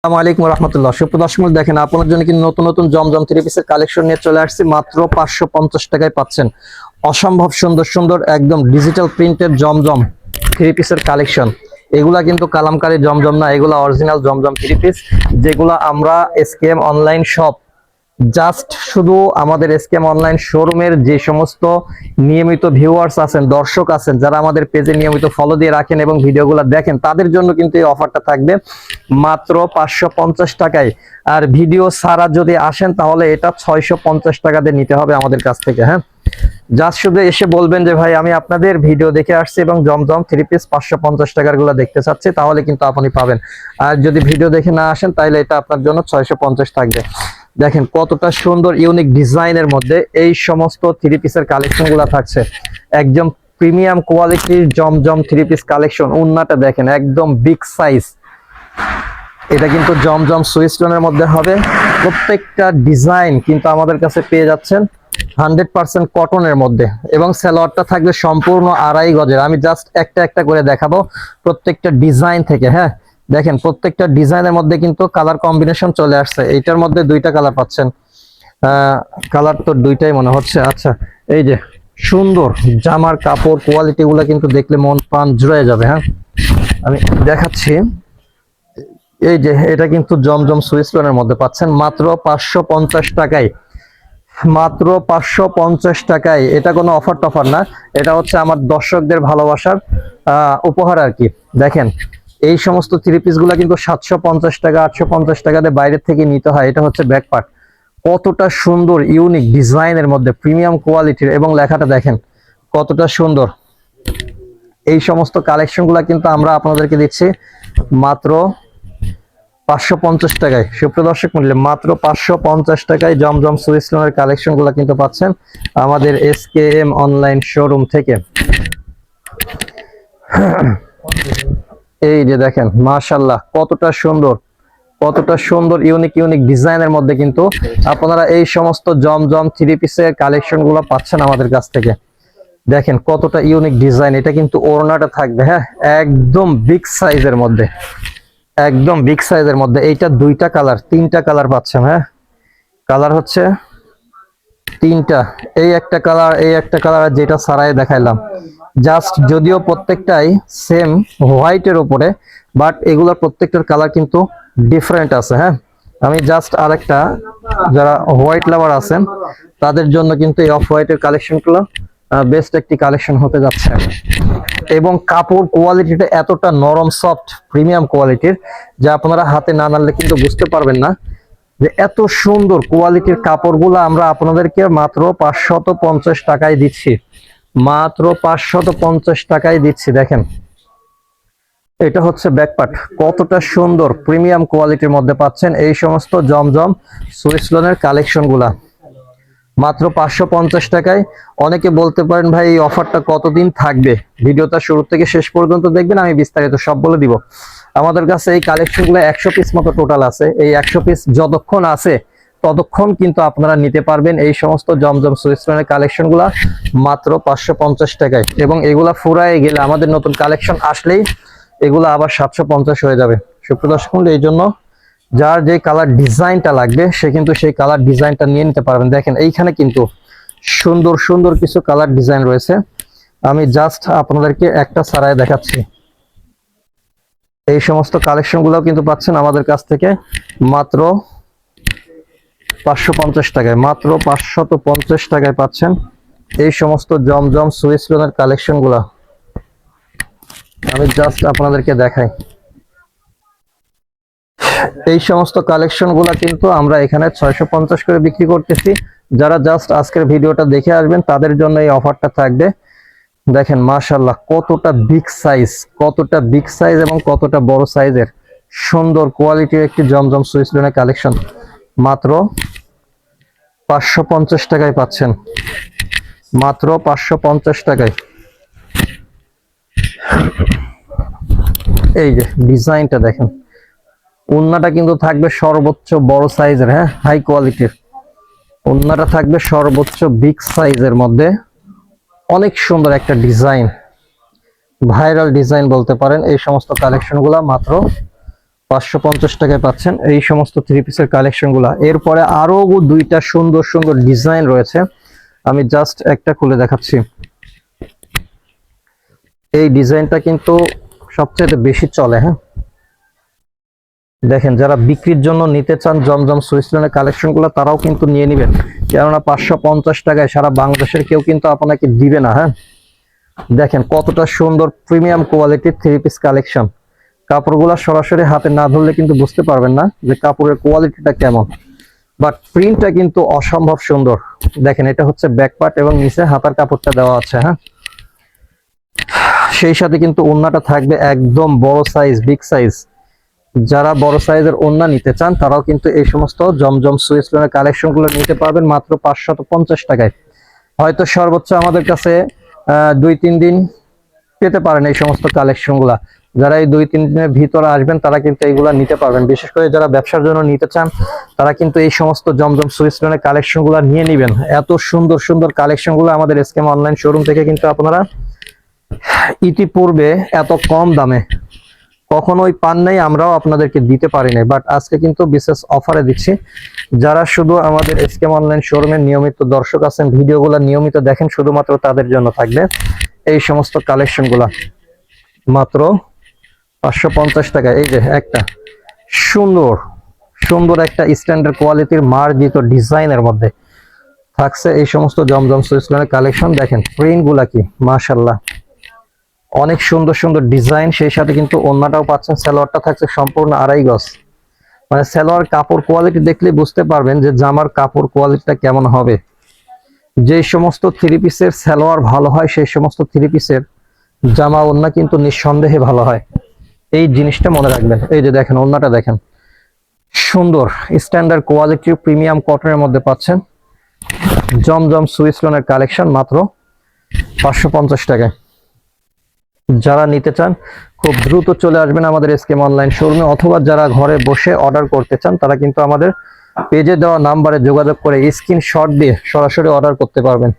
আসসালামু আলাইকুম রহমতুল্লাহ। সুপ্রিয় দর্শক, দেখেন আপনার জন্য কিন্তু নতুন নতুন জমজম থ্রি পিসের কালেকশন নিয়ে চলে আসছি। মাত্র 550 টাকায় পাচ্ছেন অসম্ভব সুন্দর সুন্দর একদম ডিজিটাল প্রিন্টেড জমজম থ্রি পিসের কালেকশন। এগুলা কিন্তু কালামকারী জমজম না, এগুলা অরিজিনাল জমজম থ্রি পিস, যেগুলো আমরা এসকেএম অনলাইন শপ জাস্ট শুধু আমাদের এসকেএম অনলাইন শোরুমের যে সমস্ত নিয়মিত ভিউয়ার্স আছেন, দর্শক আছেন, যারা আমাদের পেজে নিয়মিত ফলো দিয়ে রাখেন এবং ভিডিওগুলো দেখেন, তাদের জন্য কিন্তু এই অফারটা থাকবে মাত্র 550 টাকায়। আর ভিডিও ছাড়া যদি আসেন তাহলে এটা 650 টাকা দিয়ে নিতে হবে আমাদের কাছ থেকে। হ্যাঁ, জাস্ট শুধু এসে বলবেন যে ভাই আমি আপনাদের ভিডিও দেখে আসছি এবং জমজম থ্রি পিস 550 টাকার গুলো দেখতে চাচ্ছি, তাহলে কিন্তু আপনি পাবেন। আর যদি ভিডিও দেখে না আসেন তাহলে এটা আপনার জন্য 650 থাকবে। দেখেন কতটা সুন্দর ইউনিক ডিজাইনের মধ্যে এই সমস্ত থ্রি পিসের কালেকশন গুলা থাকছে। একদম প্রিমিয়াম কোয়ালিটির জমজম থ্রি পিস কালেকশন। ওন্নাটা দেখেন একদম বিগ সাইজ। এটা কিন্তু জমজম সুইস টোনের মধ্যে হবে। প্রত্যেকটা ডিজাইন কিন্তু আমাদের কাছে পেয়ে যাচ্ছেন 100% কটনের মধ্যে, এবং সালোয়ারটা থাকবে সম্পূর্ণ আড়াই গজের। আমি জাস্ট একটা একটা করে দেখাবো প্রত্যেকটা ডিজাইন থেকে। হ্যাঁ, দেখেন প্রত্যেকটা ডিজাইনের মধ্যে কিন্তু কালার কম্বিনেশন চলে আসছে। এইটার মধ্যে দুইটা কালার পাচ্ছেন, কালার তো দুইটাই মনে হচ্ছে। আচ্ছা, এই যে সুন্দর জামার কাপড় কোয়ালিটি গুলা কিন্তু দেখলে মন প্রাণ জুড়ে যাবে। হ্যাঁ, আমি দেখাচ্ছি। এই যে এটা কিন্তু জমজম সুইস টোনের মধ্যে পাচ্ছেন মাত্র 550 টাকায়। মাত্র 550 টাকায়। এটা কোনো অফার টফার না, এটা হচ্ছে আমার দর্শকদের ভালোবাসার উপহার আর কি। দেখেন এই সমস্ত থ্রি পিস গুলা কিন্তু 750 টাকা 850 টাকাতে বাইরের থেকে নিতে হয়। এটা হচ্ছে ব্যাক পার্ট। কতটা সুন্দর ইউনিক ডিজাইনের মধ্যে প্রিমিয়াম কোয়ালিটির, এবং লেখাটা দেখেন কতটা সুন্দর। এই সমস্ত কালেকশন গুলা কিন্তু আমরা আপনাদেরকে দিচ্ছি মাত্র 550 টাকায়। সুপ্রিয় দর্শক মূল্যে মাত্র 550 টাকায় জমজম সুইস টোনের কালেকশন গুলো কিন্তু পাচ্ছেন আমাদের এসকেএম অনলাইন শোরুম থেকে। এই যে দেখেন মাশাআল্লাহ কতটা সুন্দর, কতটা সুন্দর ইউনিক ইউনিক ডিজাইনের মধ্যে কিন্তু আপনারা এই সমস্ত জমজম থ্রি পিসের কালেকশন গুলো পাচ্ছেন আমাদের কাছ থেকে। দেখেন কতটা ইউনিক ডিজাইন। এটা কিন্তু ওড়নাটা থাকবে, হ্যাঁ, একদম বিগ সাইজের মধ্যে, একদম বিগ সাইজের মধ্যে। এইটা দুইটা কালার, তিনটা কালার পাচ্ছেন। হ্যাঁ, কালার হচ্ছে তিনটা। এই একটা কালার, এই একটা কালার, আর যেটা সারাই দেখাইলাম। জাস্ট যদিও প্রত্যেকটাই সেম হোয়াইটের উপরে, বাট এগুলোর প্রত্যেকটার কালার কিন্তু ডিফারেন্ট আছে। হ্যাঁ, আমি জাস্ট আরেকটা, যারা হোয়াইট লাভার আছেন তাদের জন্য কিন্তু এই অফ হোয়াইটের কালেকশনগুলো বেস্ট একটি কালেকশন হতে যাচ্ছে। এবং কাপড় কোয়ালিটিটা এতটা নরম সফট প্রিমিয়াম কোয়ালিটির, যা আপনারা হাতে না নাড়লে কিন্তু বুঝতে পারবেন না যে এত সুন্দর কোয়ালিটির কাপড়গুলো আমরা আপনাদেরকে মাত্র 550 টাকায় দিচ্ছি। মাত্র 550 টাকায় দিচ্ছি। দেখেন এটা হচ্ছে ব্যাকপার্ট। কতটা সুন্দর প্রিমিয়াম কোয়ালিটির মধ্যে পাচ্ছেন এই সমস্ত জমজম সুইস টোনের কালেকশন গুলা মাত্র 550 টাকায়। অনেকে বলতে পারেন ভাই এই অফারটা কতদিন থাকবে, ভিডিওটা শুরু থেকে শেষ পর্যন্ত দেখবেন, আমি বিস্তারিত সব বলে দিব। আমাদের কাছে এই কালেকশন গুলো 100 পিস মতো টোটাল আছে। এই 100 পিস যতক্ষণ আছে ততক্ষণ কিন্তু আপনারা নিতে পারবেন এই সমস্ত জমজম সুইস টোনের কালেকশন গুলা মাত্র 550 টাকায়। এবং এগুলা ফুরায় গেলে, আমাদের নতুন কালেকশন আসলেই এগুলা আবার 750 হয়ে যাবে। সুপ্রিয় দর্শক, এই জন্য যার যে কালার ডিজাইনটা লাগবে সে কিন্তু সেই কালার ডিজাইনটা নিয়ে নিতে পারবেন। দেখেন এইখানে কিন্তু সুন্দর সুন্দর কিছু কালার ডিজাইন রয়েছে। আমি জাস্ট আপনাদেরকে একটা সারায় দেখাচ্ছি। এই সমস্ত কালেকশন গুলো কিন্তু পাচ্ছেন আমাদের কাছ থেকে মাত্র 550 টাকায়। মাত্র 550 টাকায় পাচ্ছেন এই সমস্ত জমজম সুইস টোনের কালেকশন গুলা। আমি জাস্ট আপনাদেরকে দেখাই। এই সমস্ত কালেকশন গুলা কিন্তু আমরা এখানে 650 করে বিক্রি করতেছি। যারা জাস্ট আজকের ভিডিওটা দেখে আসবেন তাদের জন্য এই অফারটা থাকবে। দেখেন মাশাআল্লাহ কতটা বিগ সাইজ, কতটা বিগ সাইজ এবং কতটা বড় সাইজের সুন্দর কোয়ালিটির একটি জমজম সুইস টোনের কালেকশন মাত্র 550 টাকায় পাচ্ছেন। মাত্র 550 টাকায়। এই যে ডিজাইনটা দেখেন, ওন্নাটা কিন্তু থাকবে সর্বোচ্চ বড় সাইজের, হ্যাঁ, হাই কোয়ালিটির। ওন্নাটা থাকবে সর্বোচ্চ বিগ সাইজের মধ্যে। অনেক সুন্দর একটা ডিজাইন, ভাইরাল ডিজাইন বলতে পারেন। এই সমস্ত কালেকশন গুলা মাত্র 550 টাকায় পাচ্ছেন এই সমস্ত থ্রি পিসের কালেকশন গুলা। এরপরে আরো দুইটা সুন্দর সুন্দর ডিজাইন রয়েছে, আমি জাস্ট একটা খুলে দেখাচ্ছি। এই ডিজাইনটা কিন্তু সবচেয়ে বেশি চলে। হ্যাঁ, দেখেন যারা বিক্রির জন্য নিতে চান জমজম সুইসল্যান্ডের কালেকশন গুলো তারাও কিন্তু নিয়ে নেবেন, কেননা 550 টাকায় সারা বাংলাদেশের কেউ কিন্তু আপনাকে দিবে না। হ্যাঁ, দেখেন কতটা সুন্দর প্রিমিয়াম কোয়ালিটির থ্রি পিস কালেকশন। কাপড়গুলো সরাসরি হাতে না ধরলে কিন্তু বুঝতে পারবেন না যে কাপড়ের কোয়ালিটিটা কেমন, বাট প্রিন্টটা কিন্তু অসম্ভব সুন্দর। দেখেন এটা হচ্ছে ব্যাক পার্ট এবং নিচে হাতার কাপড়টা দেওয়া আছে। হ্যাঁ, সেই সাথে কিন্তু ওড়নাটা থাকবে একদম বড় সাইজ, বিগ সাইজ। যারা বড় সাইজের ওড়না নিতে চান তারাও কিন্তু এই সমস্ত জমজম সুইসল্যান্ডের কালেকশন গুলো নিতে পারবেন মাত্র 550 টাকায়। হয়তো সর্বোচ্চ আমাদের কাছে 2-3 দিন পেতে পারেন এই সমস্ত কালেকশন গুলা। যারা এই 2-3 দিনের ভিতরে আসবেন তারা কিন্তু এইগুলা নিতে পারবেন। বিশেষ করে যারা ব্যবসার জন্য নিতে চান তারা কিন্তু এই সমস্ত জমজম সুইসল্যান্ডের কালেকশন গুলা নিয়ে নেবেন। এত সুন্দর সুন্দর কালেকশন গুলো আমাদের এসকেএম অনলাইন শোরুম থেকে কিন্তু আপনারা ইতিপূর্বে এত কম দামে কখনোই পান নাই, আমরাও আপনাদেরকে দিতে পারি নাই, বাট আজকে কিন্তু বিশেষ অফারে দিচ্ছি। যারা শুধু আমাদের এসকেএম অনলাইন শোরুমের নিয়মিত দর্শক আছেন, ভিডিওগুলো নিয়মিত দেখেন, শুধুমাত্র তাদের জন্য থাকবে এই সমস্ত কালেকশন গুলা মাত্র 550 টাকা। এই যে একটা সুন্দর সুন্দর একটা স্ট্যান্ডার্ড কোয়ালিটির মার্জিত ডিজাইনের মধ্যে থাকছে এই সমস্ত জমজম সুইসল্যান্ডের কালেকশন। দেখেন প্রিন্ট গুলা কি মাশাআল্লাহ, অনেক সুন্দর সুন্দর ডিজাইন। সেই সাথে কিন্তু ওড়নাটাও পাচ্ছেন, সালোয়ারটা থাকছে সম্পূর্ণ 2.5 গজ। মানে সালোয়ার কাপড় কোয়ালিটি দেখলে বুঝতে পারবেন যে জামার কাপড় কোয়ালিটিটা কেমন হবে। যে সমস্ত থ্রি পিসের সালোয়ার ভালো হয় সেই সমস্ত থ্রি পিসের জামা ওড়না কিন্তু নিঃসন্দেহে ভালো হয়, এই জিনিসটা মনে রাখবেন। এই যে দেখেন ওড়নাটা দেখেন, সুন্দর স্ট্যান্ডার্ড কোয়ালিটির প্রিমিয়াম কটনের মধ্যে পাচ্ছেন জমজম সুইসল্যান্ডের কালেকশন মাত্র 550 টাকায়। যারা নিতে চান খুব দ্রুত চলে আসবেন আমাদের এসকেএম অনলাইন শোরুমে, অথবা যারা ঘরে বসে অর্ডার করতে চান তারা কিন্তু আমাদের পেজে দেওয়া নাম্বারে যোগাযোগ করে স্ক্রিনশট দিয়ে সরাসরি অর্ডার করতে পারবেন।